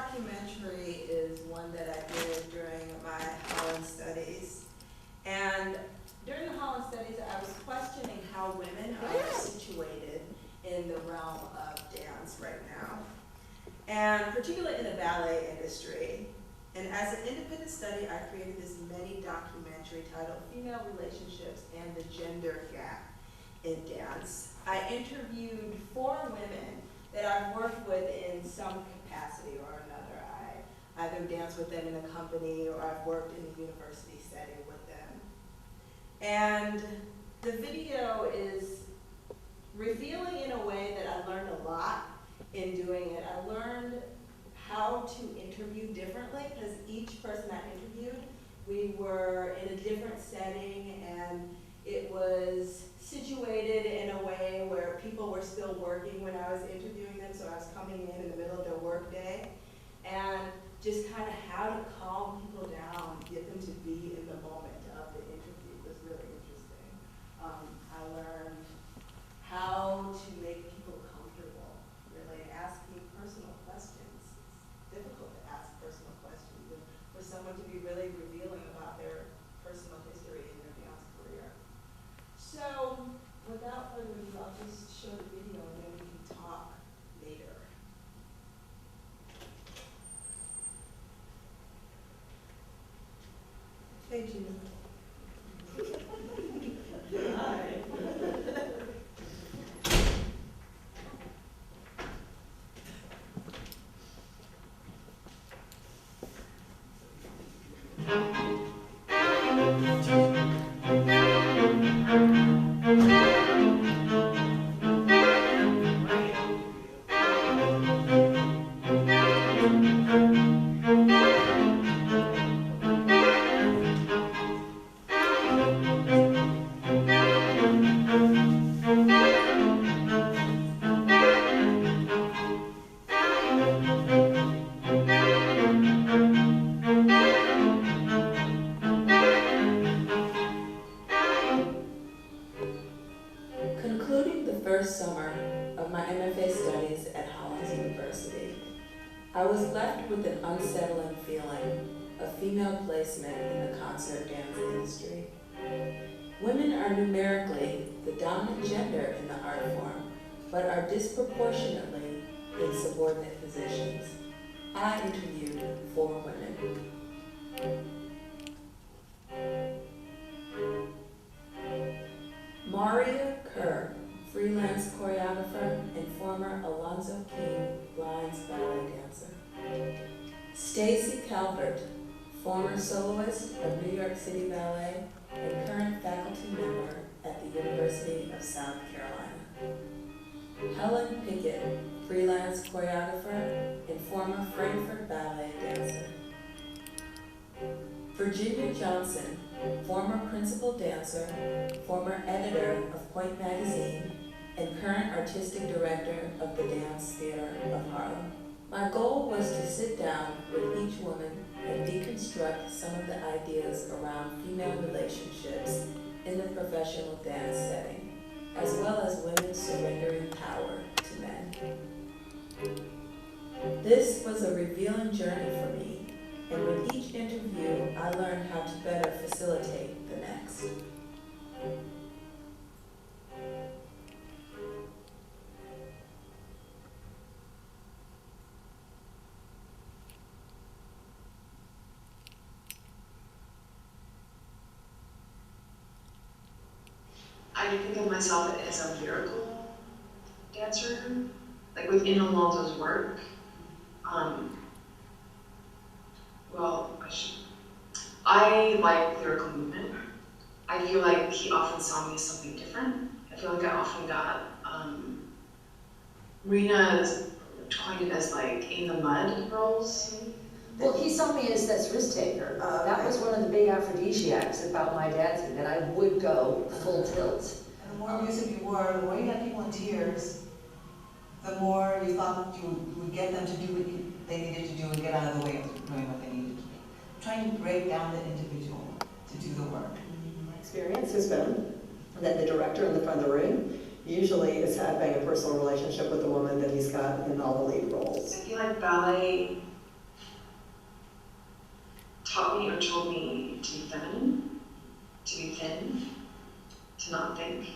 documentary is one that I did during my Holland studies. And during the Holland studies, I was questioning how women are situated in the realm of dance right now, and particularly in the ballet industry. And as an independent study, I created this mini documentary titled Female Relationships and the Gender Gap in Dance. I interviewed 4 women that I've worked with in some capacity or another. I either danced with them in a company or I've worked in a university setting with them. And the video is revealing in a way that I learned a lot in doing it. I learned how to interview differently, because each person I interviewed, we were in a different setting, and it was situated in a way where people were still working when I was interviewing them, so I was coming in the middle of their work day, and just kind of how to calm people down, get them to be in the moment of the interview was really interesting. I learned how to make people comfortable, really asking personal questions. It's difficult to ask personal questions and for someone to be really revealing about their personal history in their dance career. So, without further ado, I'll just show the video and then we can talk later. Hey, Gina. Hi. Concluding the first summer of my MFA studies at Hollins University, I was left with an unsettling feeling of female placement in the concert dance industry. Women are numerically the dominant gender in the art form, but are disproportionately in subordinate positions. I interviewed 4 women. Maria Kerr, freelance choreographer and former Alonzo King Blinds ballet dancer. Stacy Calvert, former soloist of New York City Ballet and current faculty member at the University of South Carolina. Helen Pickett, freelance choreographer and former Frankfurt Ballet dancer. Virginia Johnson, former principal dancer, former editor of Point Magazine, and current artistic director of the Dance Theater of Harlem. My goal was to sit down with each woman and deconstruct some of the ideas around female relationships in the professional dance setting, as well as women surrendering power to men. This was a revealing journey for me, and with each interview, I learned how to better facilitate the next. I think of myself as a lyrical dancer, like within Alonzo's work. I like lyrical movement. I feel like he often saw me as something different. I feel like I often got, Marina coined it as like in the mud roles. Well, he saw me as this risk taker. That was one of the big aphrodisiacs about my dancing, that I would go full tilt. And the more music you were, the more you had people in tears, the more you thought you would get them to do what they needed to do and get out of the way of doing what they needed to do. Trying to break down the individual to do the work. My experience has been that the director in the front of the room usually is having a personal relationship with the woman that he's got in all the lead roles. I feel like ballet taught me or told me to be feminine, to be thin, to not think,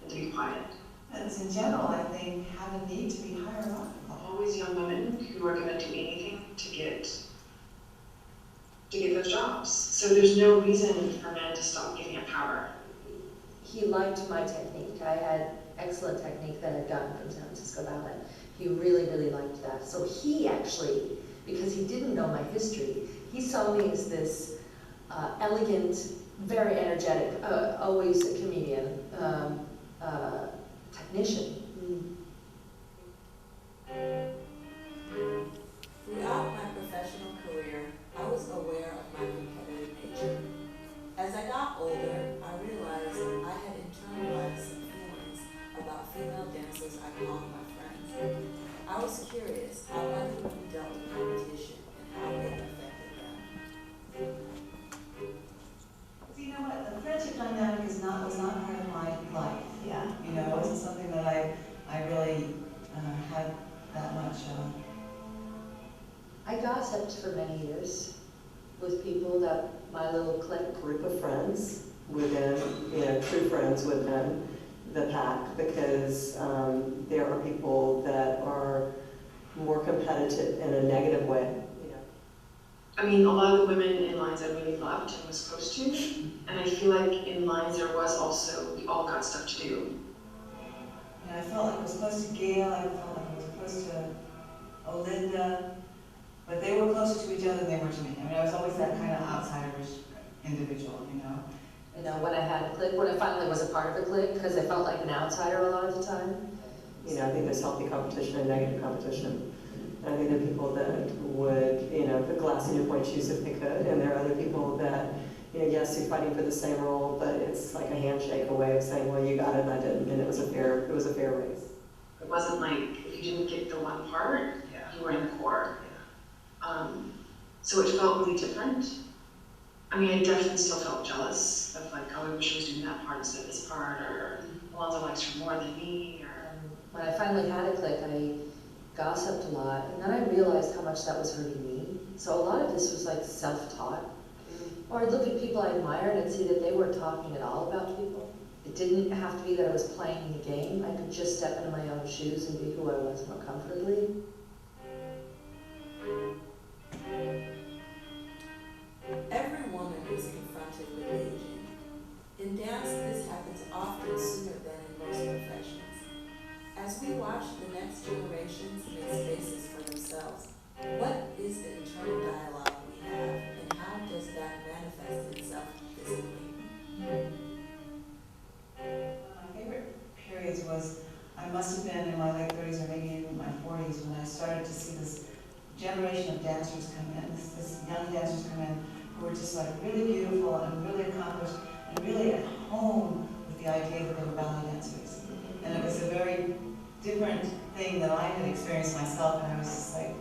and to be quiet. And in general, I think, have a need to be hierarchical. Always young women who are going to do anything to get those jobs. So there's no reason for men to stop giving up power. He liked my technique. I had excellent technique that I'd gotten from San Francisco Ballet. He really, really liked that. So he actually, because he didn't know my history, he saw me as this elegant, very energetic, always a comedian, technician. Throughout my professional career, I was aware of my competitive nature. As I got older, I realized I had internalized some feelings about female dancers I called my friends. I was curious how other women dealt with competition and how it affected them. So you know what, the friendship dynamic was not part of my life. Yeah. You know, it wasn't something that I really had that much of. I gossiped for many years with people that my little clique Group of friends within, true friends within the pack, because there are people that are more competitive in a negative way. I mean, a lot of the women in lines I really loved and was close to, and I feel like in lines there was also, we all got stuff to do. And I felt like I was close to Gail, I felt like I was close to Olinda, but they were closer to each other than they were to me. I mean, I was always that kind of outsiderish individual, you know? You know, when I had a clique, when I finally was a part of a clique, because I felt like an outsider a lot of the time. I think there's healthy competition and negative competition. And I think there are people that would, put glass in your point shoes if they could, and there are other people that, yes, you're fighting for the same role, but it's like a handshake away of saying, well, you got it and I didn't, and it was a fair race. It wasn't like, if you didn't get the one part, you were in the core. So it felt really different. I mean, I definitely still felt jealous of like, oh, I wish I was doing that part instead of this part, or Alonzo likes her more than me, or... When I finally had a clique, I gossiped a lot, and then I realized how much that was hurting me. So a lot of this was like self-taught. Or I'd look at people I admired and see that they weren't talking at all about people. It didn't have to be that I was playing the game. I could just step into my own shoes and be who I was more comfortably. Every woman is confronted with aging. In dance, this happens often sooner than in most professions. As we watch the next generations make spaces for themselves, what is the internal dialogue we have, and how does that manifest itself physically? My favorite periods was, I must have been in my late 30s or maybe in my 40s when I started to see this generation of dancers come in, this young dancers come in who were just like really beautiful and really accomplished and really at home with the idea that they were ballet dancers. And it was a very different thing that I had experienced myself, and I was just like,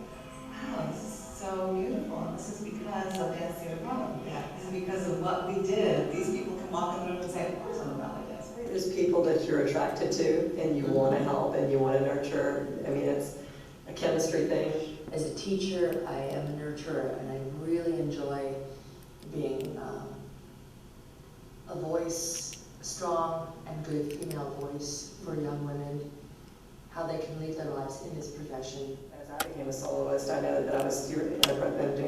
wow, this is so beautiful, and this is because of Dance Theater Problem. This is because of what we did. These people can walk in the room and say, of course I'm a ballet dancer. There's people that you're attracted to and you want to help and you want to nurture. I mean, it's a chemistry thing. As a teacher, I am a nurturer, and I really enjoy being a voice, a strong and good female voice for young women, how they can lead their lives in this profession. As I became a soloist, I know that I was doing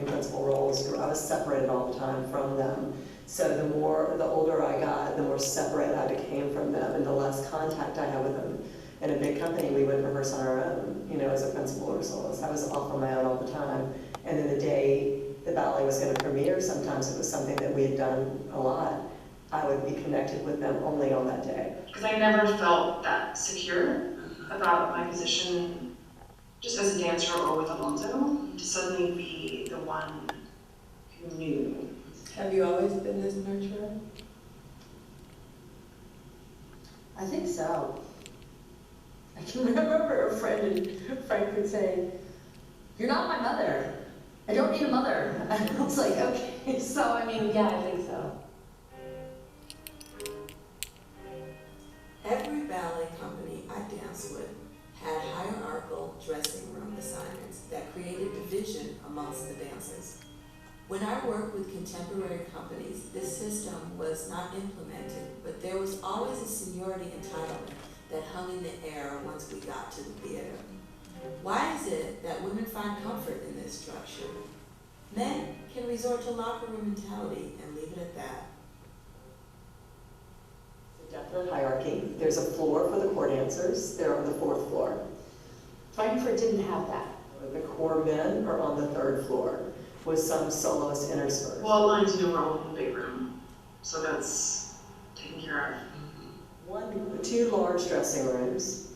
principal roles. I was separated all the time from them. So the older I got, the more separate I became from them, and the less contact I had with them. In a big company, we would rehearse on our own, as a principal or soloist. I was off on my own all the time. And then the day the ballet was going to premiere, sometimes it was something that we had done a lot, I would be connected with them only on that day. Because I never felt that secure about my position, just as a dancer or with Alonzo, to suddenly be the one who knew. Have you always been this nurturer? I think so. I can remember a friend in Frankfurt saying, "You're not my mother. I don't need a mother." And I was like, okay, so I think so. Every ballet company I danced with had hierarchical dressing room assignments that created division amongst the dancers. When I worked with contemporary companies, this system was not implemented, but there was always a seniority entitlement that hung in the air once we got to the theater. Why is it that women find comfort in this structure? Men can resort to locker room mentality and leave it at that. It's a definite hierarchy. There's a floor for the core dancers. They're on the 4th floor. Frankfurt didn't have that. The core men are on the 3rd floor, with some soloists interspersed. Well, lines, we're all in the big room, so that's taken care of. 2 large dressing rooms,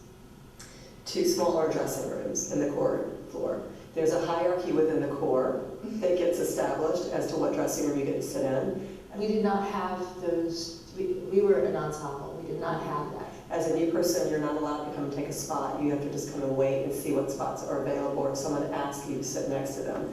2 smaller dressing rooms in the core floor. There's a hierarchy within the core that gets established as to what dressing room you get to sit in. We did not have those, we were an ensemble, we did not have that. As a new person, you're not allowed to come and take a spot. You have to just come and wait and see what spots are available, or if someone asks you to sit next to them.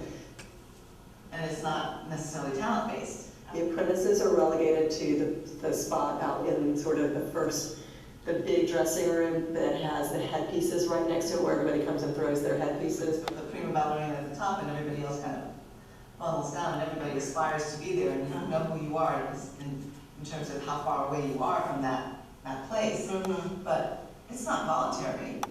And it's not necessarily talent-based. The apprentices are relegated to the spot out in sort of the big dressing room that has the headpieces right next to it, where everybody comes and throws their headpieces. The prima ballerina at the top and everybody else kind of funnels down, and everybody aspires to be there, and you know who you are in terms of how far away you are from that place. But it's not voluntary.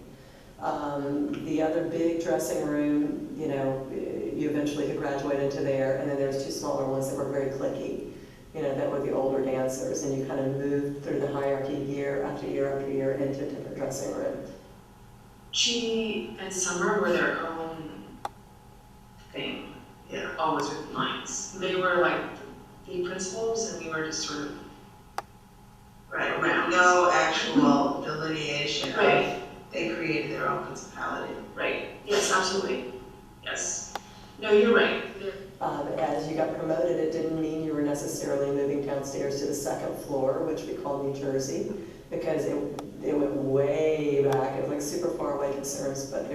The other big dressing room, you know, you eventually could graduate into there, and then there's 2 smaller ones that were very cliquey, you know, that were the older dancers, and you kind of moved through the hierarchy year after year after year into a different dressing room. Chi and Summer were their own thing. Yeah, always with lines. They were like the principals, and we were just sort of around. No actual delineation. Right. They created their own principality. Right. Yes, absolutely. Yes. No, you're right. As you got promoted, it didn't mean you were necessarily moving downstairs to the 2nd floor, which we call New Jersey, because it went way back. It was like super far away concerns, but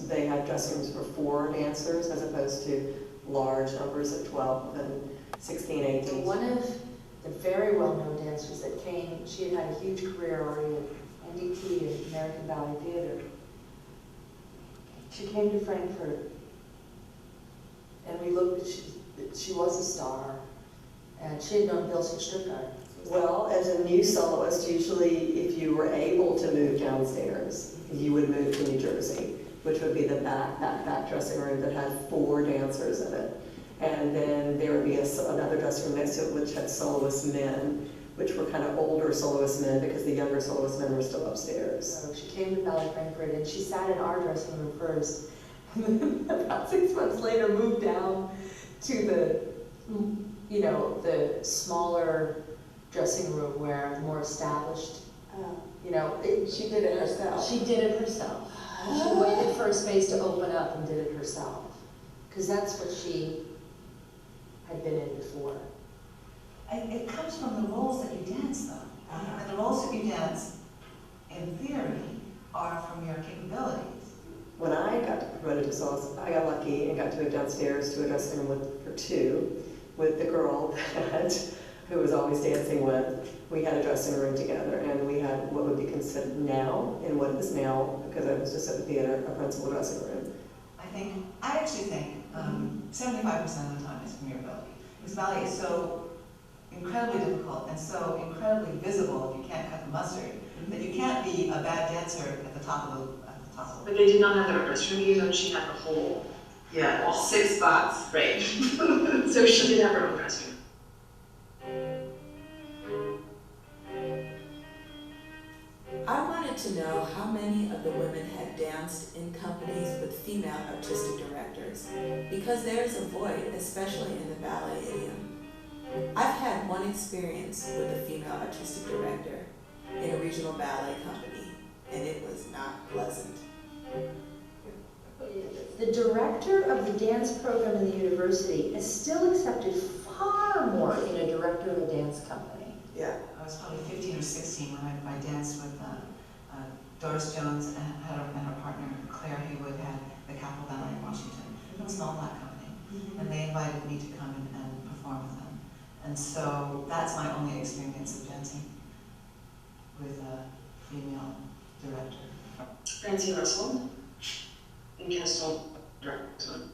they had dressing rooms for 4 dancers as opposed to large numbers of 12 and 16, 18. One of the very well-known dancers that came, she had a huge career already at NDT and American Ballet Theater. She came to Frankfurt, and we looked, she was a star, and she had known Bill Stuttgart. Well, as a new soloist, usually if you were able to move downstairs, you would move to New Jersey, which would be the back dressing room that had 4 dancers in it. And then there would be another dressing room next to it which had soloist men, which were kind of older soloist men because the younger soloist men were still upstairs. So she came to Ballet Frankfurt, and she sat in our dressing room first. And then about 6 months later moved down to the smaller dressing room where the more established, She did it herself. She did it herself. She waited for a space to open up and did it herself. Because that's what she had been in before. It comes from the roles that you dance, though. And the roles that you dance, in theory, are from your capabilities. When I got promoted to soloist, I got lucky and got to move downstairs to a dressing room for 2 with the girl who was always dancing with. We had a dressing room together, and we had what would be considered now, and what is now, because I was just at the theater, a principal dressing room. I actually think 75% of the time is from your ability. Because ballet is so incredibly difficult and so incredibly visible if you can't cut the mustard, that you can't be a bad dancer at the top of the But they did not have their own restroom either. She had the whole Yeah, wall. 6 spots. Right. So she did have her own restroom. I wanted to know how many of the women had danced in companies with female artistic directors, because there is a void, especially in the ballet idiom. I've had one experience with a female artistic director in a regional ballet company, and it was not pleasant. The director of the dance program in the university is still accepted far more than a director of a dance company. Yeah. I was probably 15 or 16 when I danced with Doris Jones and her partner Claire Haywood had the Capitol Ballet in Washington. It was an all-black company, and they invited me to come and perform with them. And so that's my only experience of dancing with a female director. Francie Russell and Kestel director.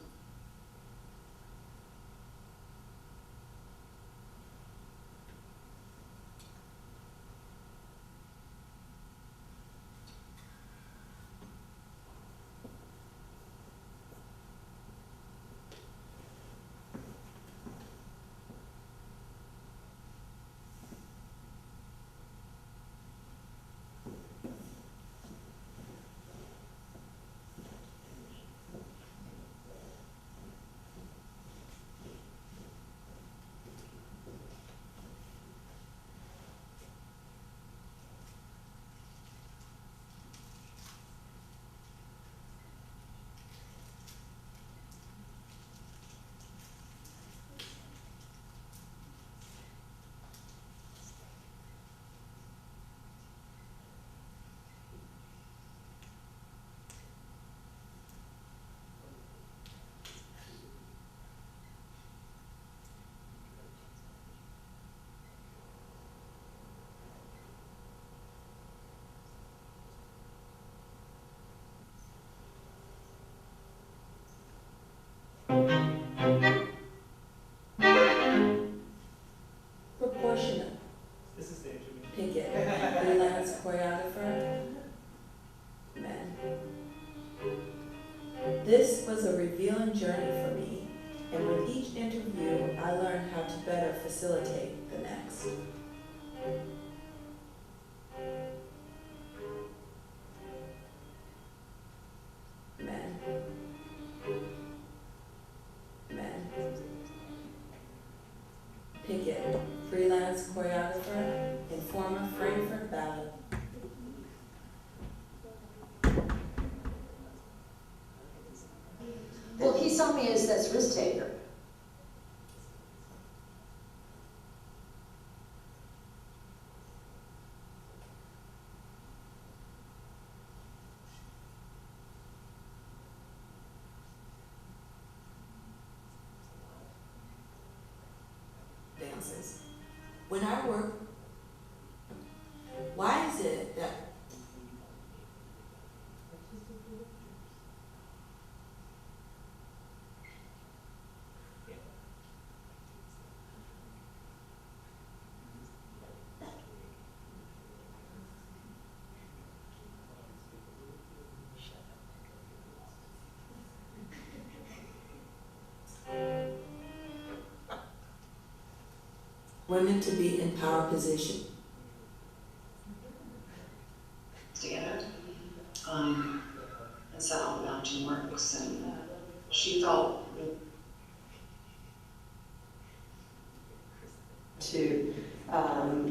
And with each interview, I learned how to better facilitate the next. Men. Men. Pickett, freelance choreographer, and former Frankfurt Ballet. Well, he saw me as this risk taker. Dances. When I work, why is it that women to be in power position? Together, and set all the mountain works, and she felt to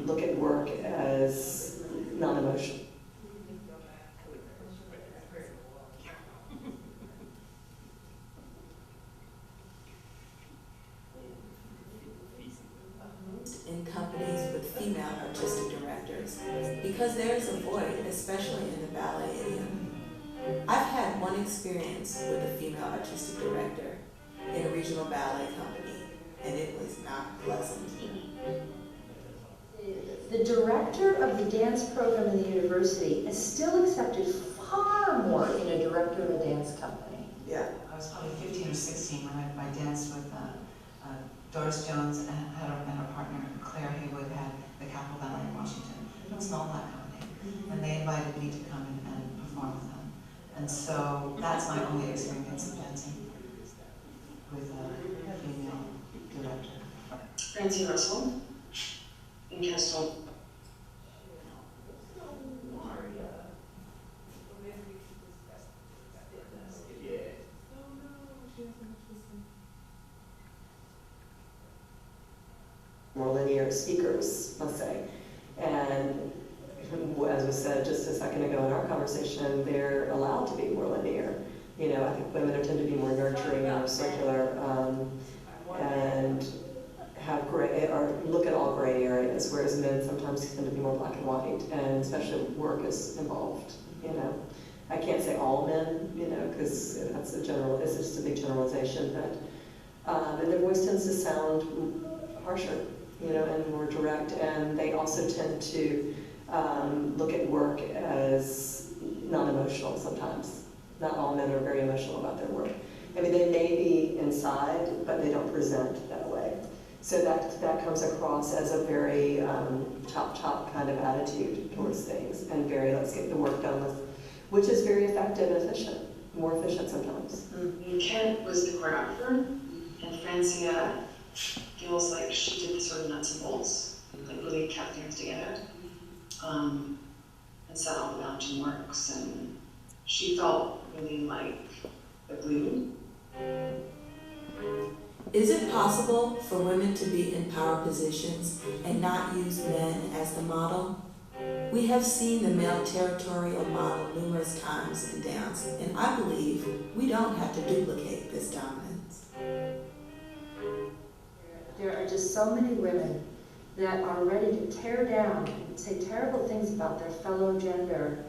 look at work as non-emotional. In companies with female artistic directors, because there is a void, especially in the ballet idiom. I've had one experience with a female artistic director in a regional ballet company, and it was not pleasant. The director of the dance program in the university is still accepted far more in a director of a dance company. Yeah. I was probably 15 or 16 when I danced with Doris Jones and her partner Claire Haywood had the Capitol Ballet in Washington. It was an all-black company, and they invited me to come and perform with them. And so that's my only experience of dancing with a female director. Francie Russell and Kestel. More linear speakers, let's say. And as was said just a second ago in our conversation, they're allowed to be more linear. You know, I think women tend to be more nurturing and more circular, and have gray, or look at all gray areas, whereas men sometimes tend to be more black and white, and especially work is involved, you know. I can't say all men, you know, because that's a general, it's just a big generalization, but, and their voice tends to sound harsher, you know, and more direct, and they also tend to look at work as non-emotional sometimes. Not all men are very emotional about their work. I mean, they may be inside, but they don't present that way. So that comes across as a very top kind of attitude towards things, and very let's get the work done with, which is very effective and efficient, more efficient sometimes. Kent was the choreographer, and Francia feels like she did the sort of nuts and bolts, like really kept things together, and set all the mountain works, and she felt really like the glue. Is it possible for women to be in power positions and not use men as the model? We have seen the male territorial model numerous times in dance, and I believe we don't have to duplicate this dominance. There are just so many women that are ready to tear down and say terrible things about their fellow gender,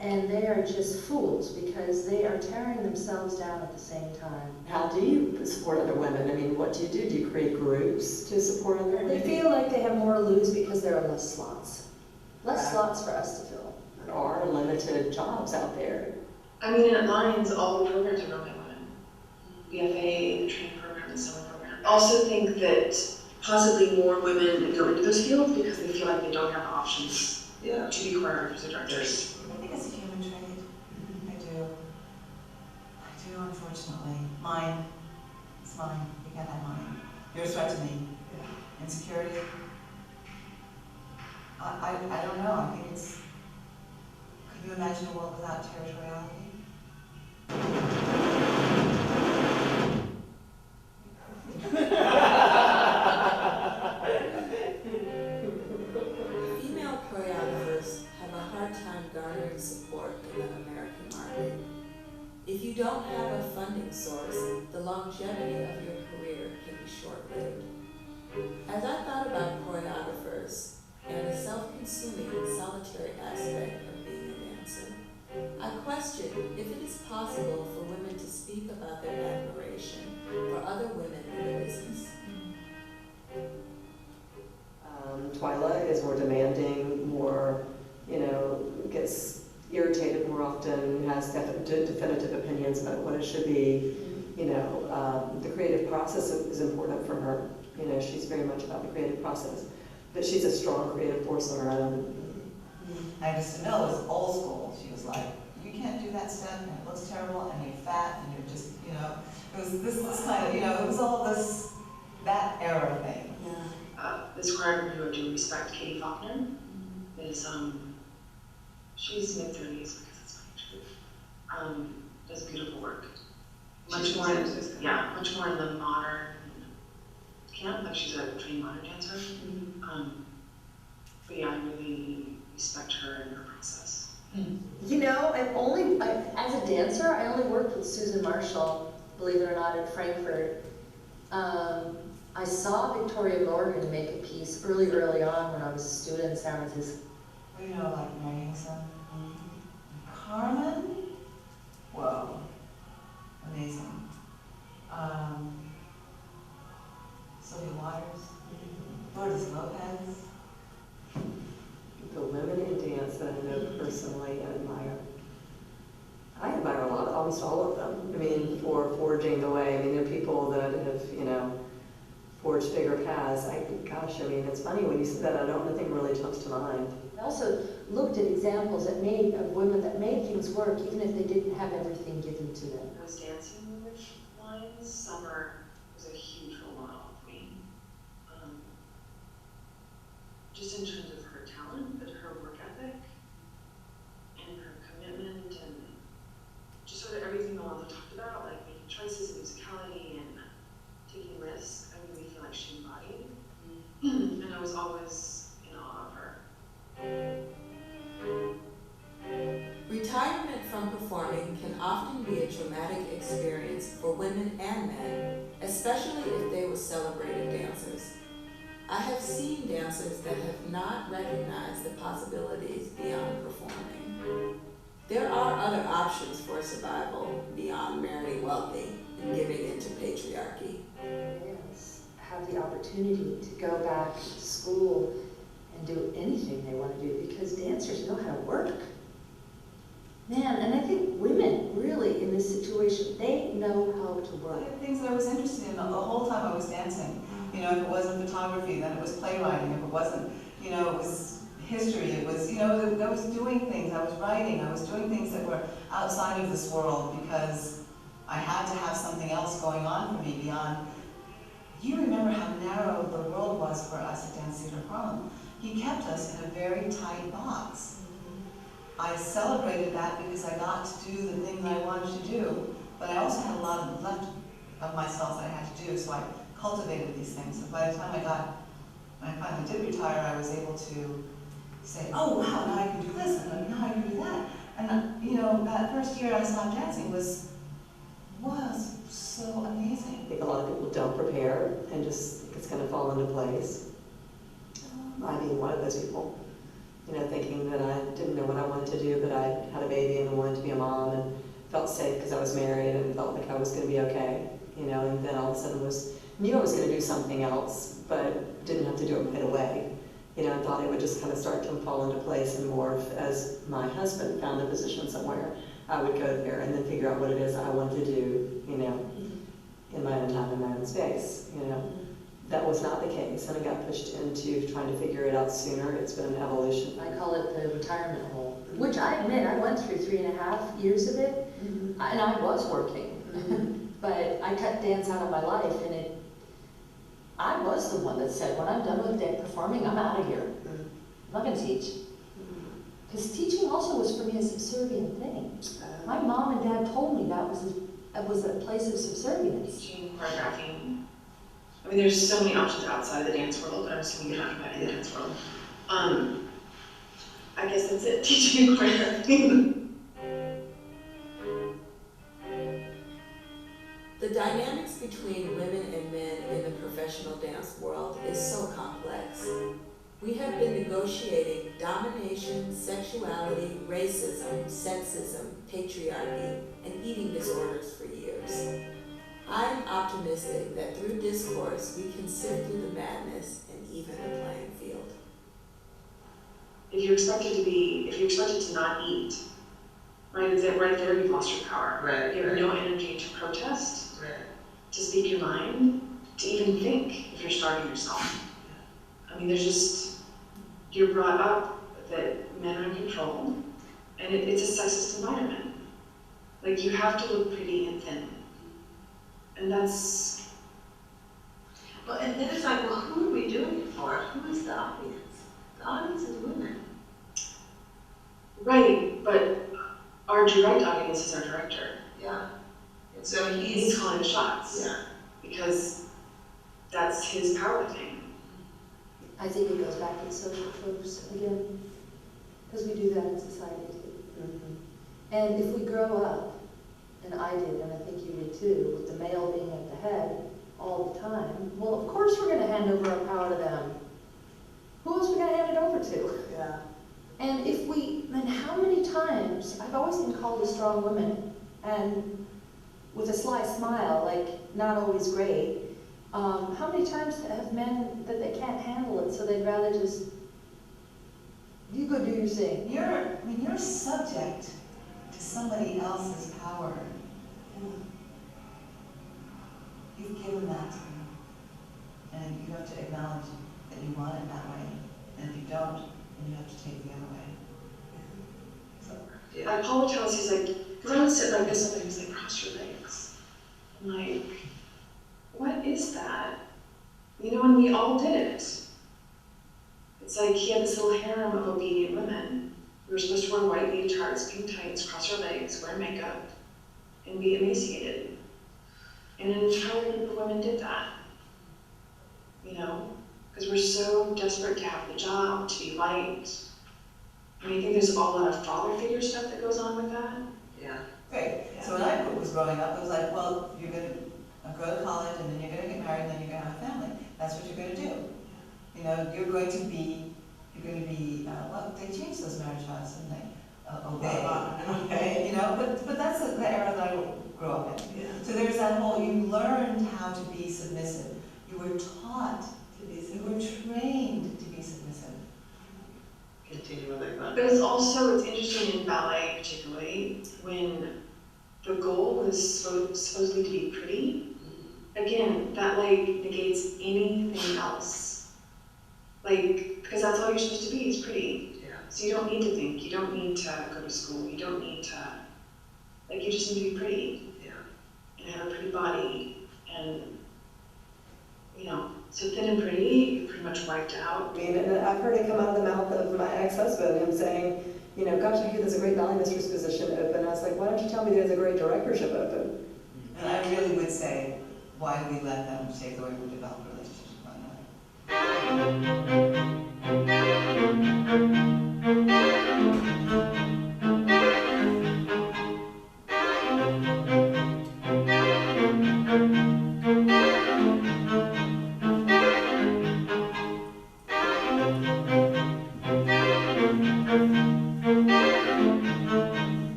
and they are just fools because they are tearing themselves down at the same time. How do you support other women? I mean, what do you do? Do you create groups to support other women? They feel like they have more to lose because there are less slots. Less slots for us to fill. There are limited jobs out there. I mean, at Lions, all the programs are run by women. BFA, the training program, the summer program. I also think that possibly more women go into those fields because they feel like they don't have options to be choreographers or directors. I think it's a human trait. I do, unfortunately. Mine, It's mine, you can't have mine. You're a threat to me. Insecurity? I don't know, I think it's, could you imagine a world without territoriality? Female choreographers have a hard time garnering support in the American market. If you don't have a funding source, the longevity of your career can be short-lived. As I thought about choreographers and the self-consuming, solitary aspect of being a dancer, I question if it is possible for women to speak about their admiration for other women in the business. Twyla is more demanding, more, gets irritated more often, has definitive opinions about what it should be. The creative process is important for her. She's very much about the creative process. But she's a strong creative force on her own. I used to know it was old school. She was like, you can't do that step, and it looks terrible, and you're fat, and you're just, it was this kind of, it was all this, that era thing. This choreographer who I do respect, Katie Faulkner, is, she's mid-30s, because that's my truth. Does beautiful work. Much more in the modern camp, like she's a trained modern dancer. But yeah, I really respect her and her process. As a dancer, I only worked with Susan Marshall, believe it or not, in Frankfurt. I saw Victoria Morgan make a piece early on when I was a student in San Francisco. Like marrying some Carmen? Whoa. Amazing. Sylvia Waters. Lourdes Lopez. The women in dance that I know personally and admire. I admire almost all of them. For forging the way. There are people that have, forged bigger paths. It's funny when you say that, nothing really comes to mind. I also looked at examples of women that made things work even if they didn't have everything given to them. I was dancing with lines. Summer was a huge role model for me. Just in terms of her talent, but her work ethic and her commitment and just sort of everything the ones I talked about, like making choices and musicality and taking risks. I really feel like she embodied. And I was always in awe of her. Retirement from performing can often be a traumatic experience for women and men, especially if they were celebrated dancers. I have seen dancers that have not recognized the possibilities beyond performing. There are other options for survival beyond marrying wealthy and giving into patriarchy. Yes, have the opportunity to go back to school and do anything they want to do because dancers know how to work. Man, and I think women really in this situation, they know how to One work. of the things that I was interested in the whole time I was dancing, if it wasn't photography, then it was playwriting, if it wasn't, it was history, it was, I was doing things, I was writing, I was doing things that were outside of this world because I had to have something else going on for me beyond. You remember how narrow the world was for us at Dance Theater Harlem. He kept us in a very tight box. I celebrated that because I got to do the thing that I wanted to do, but I also had a lot of left of myself that I had to do, so I cultivated these things. So by the time when I finally did retire, I was able to say, oh wow, now I can do this, and now I can do that. And that first year I stopped dancing was so amazing. I think a lot of people don't prepare and just think it's going to fall into place. I being one of those people. Thinking that I didn't know what I wanted to do, but I had a baby and I wanted to be a mom and felt safe because I was married and felt like I was going to be okay, and then all of a sudden knew I was going to do something else, but didn't have to do it right away, and thought it would just kind of start to fall into place and morph as my husband found a position somewhere. I would go there and then figure out what it is I wanted to do, in my own time and my own space, That was not the case, and I got pushed into trying to figure it out sooner. It's been an evolution. I call it the retirement hole, which I admit I went through 3.5 years of it, and I was working. but I cut dance out of my life, and I was the one that said, when I'm done with performing, I'm out of here. I'm not gonna teach. Because teaching also was for me a subservient thing. My mom and dad told me that was a place of subservience. Teaching, choreographing. I mean, there's so many options outside of the dance world, but I'm assuming you're talking about in the dance world. I guess that's it, teaching and choreographing. The dynamics between women and men in the professional dance world is so complex. We have been negotiating domination, sexuality, racism, sexism, patriarchy, and eating disorders for years. I'm optimistic that through discourse we can sift through the madness and even the playing field. If you're expected to not eat, right, is it right there you've lost your power. Right. You have no energy to protest, Right. to speak your mind, to even think if you're starving yourself. I mean, you're brought up that men are in control, and it's a sexist environment. Like, you have to look pretty and thin. And that's... Well, and then it's like, well, who are we doing it for? Who is the audience? The audience is women. Right, but our direct audience is our director. Yeah. And so He's calling the shots. yeah. Because that's his power thing. I think it goes back to the social tropes again, because we do that in society too. And if we grow up, and I did, and I think you did too, with the male being at the head all the time, well, of course we're going to hand over our power to them. Who else are we going to hand it over to? Yeah. And how many times, I've always been called a strong woman, and with a sly smile, like not always great. How many times have men that they can't handle it, so they'd rather just, you go do your thing. You're subject to somebody else's power. You've given that to them. And you have to acknowledge that you want it that way. And if you don't, then you have to take the other way. So, Yeah. Paul would tell us, he's like, because I would sit like this, and he was like, cross your legs. I'm like, what is that? You know, and we all did it. It's like he had this little harem of obedient women. We were supposed to wear white leotards, pink tights, cross our legs, wear makeup, and be emaciated. And an entire group of women did that. You know? Because we're so desperate to have the job, to be liked. I mean, I think there's a lot of father figure stuff that goes on with that. Yeah. great. So when I was growing up, it was like, well, you're going to go to college, and then you're going to get married, and then you're going to have a family. That's what you're going to do. You know, you're going to be, well, they changed those marriage vows, didn't they? Obey. You know, but that's the era that I grew up in. Yeah. So there's that whole, you learned how to be submissive. You were taught to be submissive. You were trained to be submissive. Continually. But it's interesting in ballet particularly, when the goal was supposedly to be pretty, again, that like negates anything else. Like, because that's all you're supposed to be, is pretty. Yeah. So you don't need to think, you don't need to go to school, you don't need to, like, you just need to be pretty. Yeah. And have a pretty body, and, you know, so thin and pretty, you're pretty much wiped out. I mean, and I've heard it come out of the mouth of my ex-husband, him saying, you know, gosh, I hear there's a great ballet mistress position open. I was like, why don't you tell me there's a great directorship open? And I really would say, why do we let them take away from develop relationships with one another?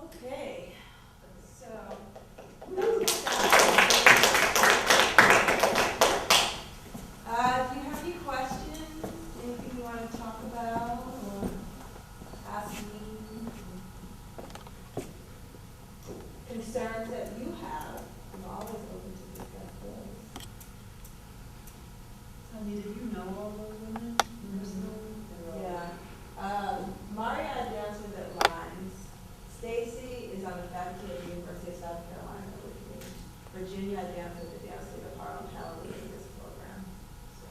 Okay, so, do you have any questions, anything you want to talk about or ask me? Concerns that you have, I'm always open to discuss those. Tanya, did you know all those women personally? Yeah, Maria dances at Lines. Stacy is on the faculty Virginia, I danced at the Dance State of Harlem Halloween in this program. So.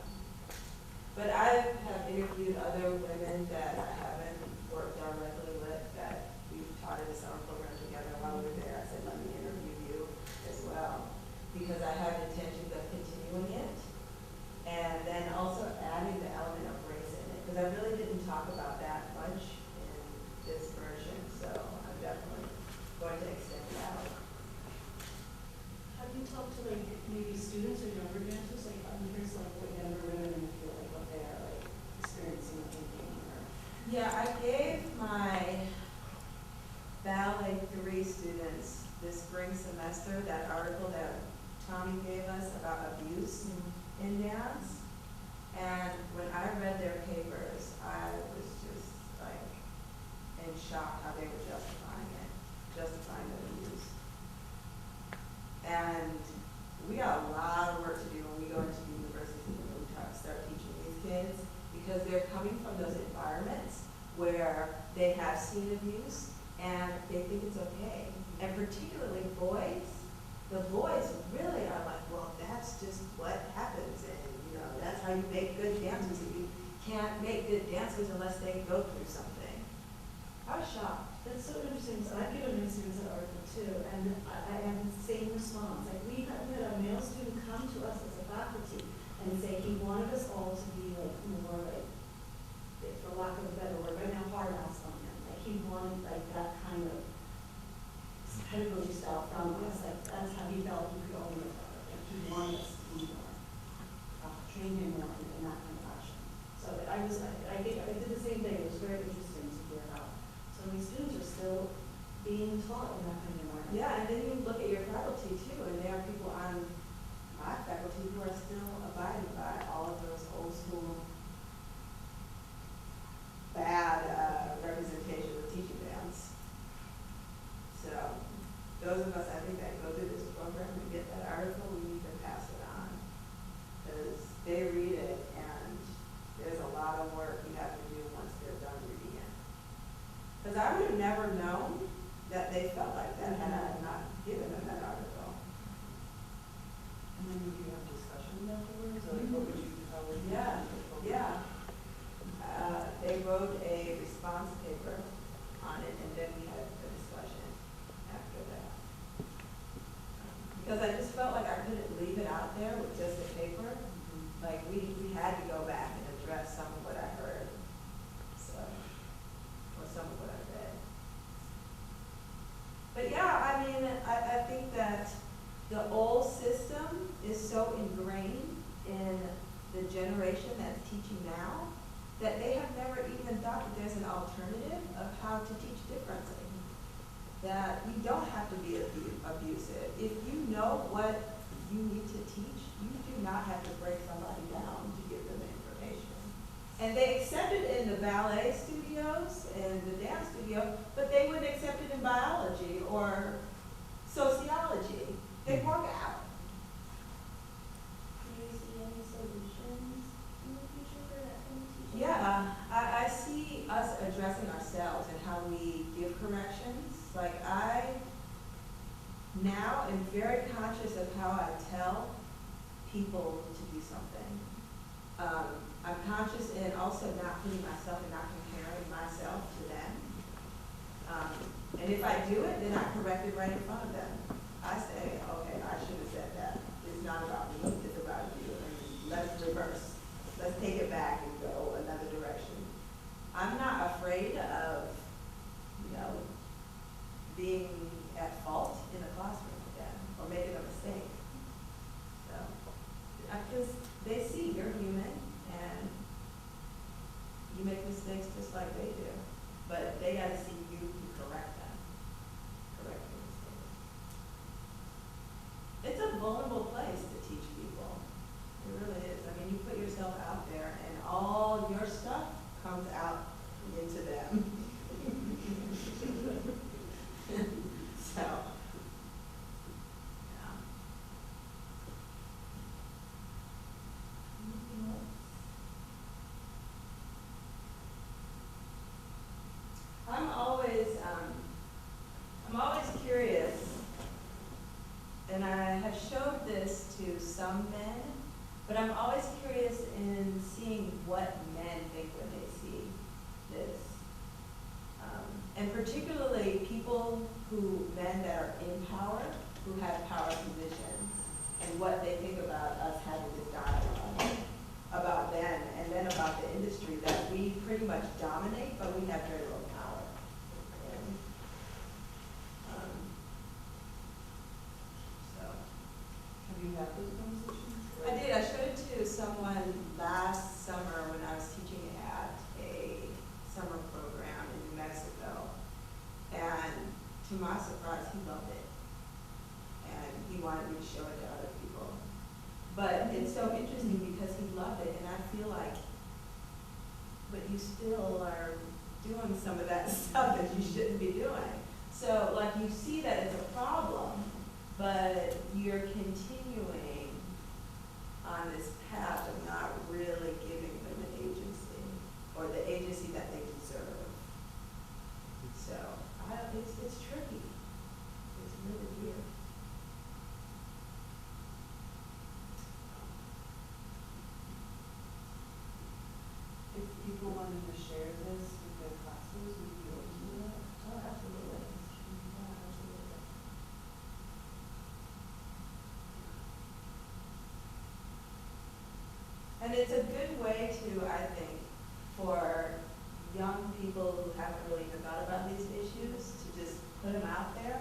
But I have interviewed other women that I haven't worked directly with that we've taught in the summer program together while we were there. I said, let me interview you as well, because I have intentions of continuing it. And then also adding the element of race in it, because I really didn't talk about that much in this version, so I'm definitely going to extend it out. Have you talked to like maybe students or younger dancers, like I'm curious like what younger women feel like what they're like experiencing or thinking or? Yeah, I gave my ballet 3 students this spring semester that article that Tommy gave us about abuse in dance. And when I read their papers, I was just like in shock how they were justifying the abuse. And we got a lot of work to do when we go into the universities and we try to start teaching these kids, because they're coming from those environments where they have seen abuse and they think it's okay. And particularly boys, the boys really are like, well, that's just what happens, and you know, that's how you make good dancers. And you can't make good dancers unless they go through something. I was shocked. That's so interesting. So I've given my students that article too, and I have the same response. Like we had a male student come to us as a faculty and say he wanted us all to be like more like, for lack of a better word, right now hard ass on him. Like he wanted like that kind of pedagogy style from us. Like that's how he felt he could only afford. Like he wanted us to be more, train him more in that kind of fashion. So I did the same thing. It was very interesting to hear how so many students are still being taught in that kind of environment. Yeah, and then you look at your faculty too, and there are people on my faculty who are still abiding by all of those old school bad representations of teaching dance. So those of us, I think, that go through this program and get that article, we need to pass it on, because they read it and there's a lot of work you have to do once they're done reading it. Because I would have never known that they felt like that had I not given them that article. And then you have discussions afterwards, or like, what would you, how would you? Yeah, yeah. They wrote a response paper on it, and then we had a discussion after that. Because I just felt like I couldn't leave it out there with just a paper. Like, we had to go back and address some of what I heard, so, or some of what I read. But yeah, I mean, I think that the old system is so ingrained in the generation that's teaching now that they have never even thought that there's an alternative of how to teach differently. That you don't have to be abusive. If you know what you need to teach, you do not have to break somebody down to give them the information. And they accept it in the ballet studios and the dance studio, but they wouldn't accept it in biology or sociology. They work out. Do you see any solutions in the future for that kind of teaching? Yeah, I see us addressing ourselves and how we give corrections. Like I now am very conscious of how I tell people to do something. I'm conscious in also not putting myself and not comparing myself to them. And if I do it, then I correct it right in front of them. I say, okay, I should have said that. It's not about me, it's about you. And let's reverse. Let's take it back and go another direction. I'm not afraid of, being at fault in the classroom again or making a mistake. So, because they see you're human and you make mistakes just like they do, but they got to see you correct them, correct the mistakes. It's a vulnerable place to teach people. It really is. I mean, you put yourself out there and all your stuff comes out into them. So, yeah. Anything else? I'm always curious, and I have shown to some men, but I'm always curious in seeing what men think when they see this. And particularly men that are in power, who have power positions, and what they think about us having this dialogue about them, and then about the industry that we pretty much dominate, but we have very little power. And, so. Have you had those conversations? I did, I showed it to someone last summer when I was teaching at a summer program in New Mexico. And to my surprise, he loved it. And he wanted me to show it to other people. But it's so interesting because he loved it, and I feel like, but you still are doing some of that stuff that you shouldn't be doing. So, like, you see that it's a problem, but you're continuing on this path of not really giving them an agency, or the agency that they deserve. So, it's tricky. It's really weird. If people wanted to share this with their classes, would you be able to do that? Oh, absolutely. Yeah, absolutely. And it's a good way to, I think, for young people who haven't really even thought about these issues, to just put them out there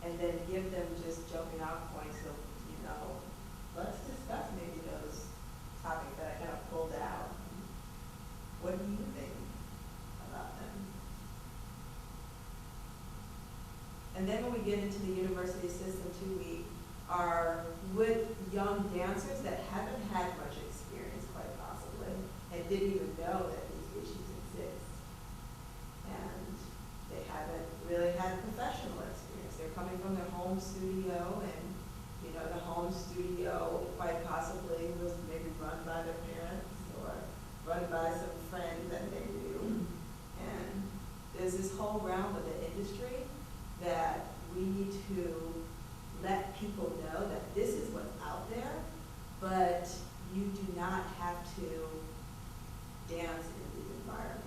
and then give them just jumping off points of, let's discuss maybe those topics that I kind of pulled out. What do you think about them? And then when we get into the university system too, we are with young dancers that haven't had much experience, quite possibly, and didn't even know that these issues exist. And they haven't really had professional experience. They're coming from their home studio, and the home studio quite possibly was maybe run by their parents or run by some friends that they knew. And there's this whole realm of the industry that we need to let people know that this is what's out there, but you do not have to dance in these environments.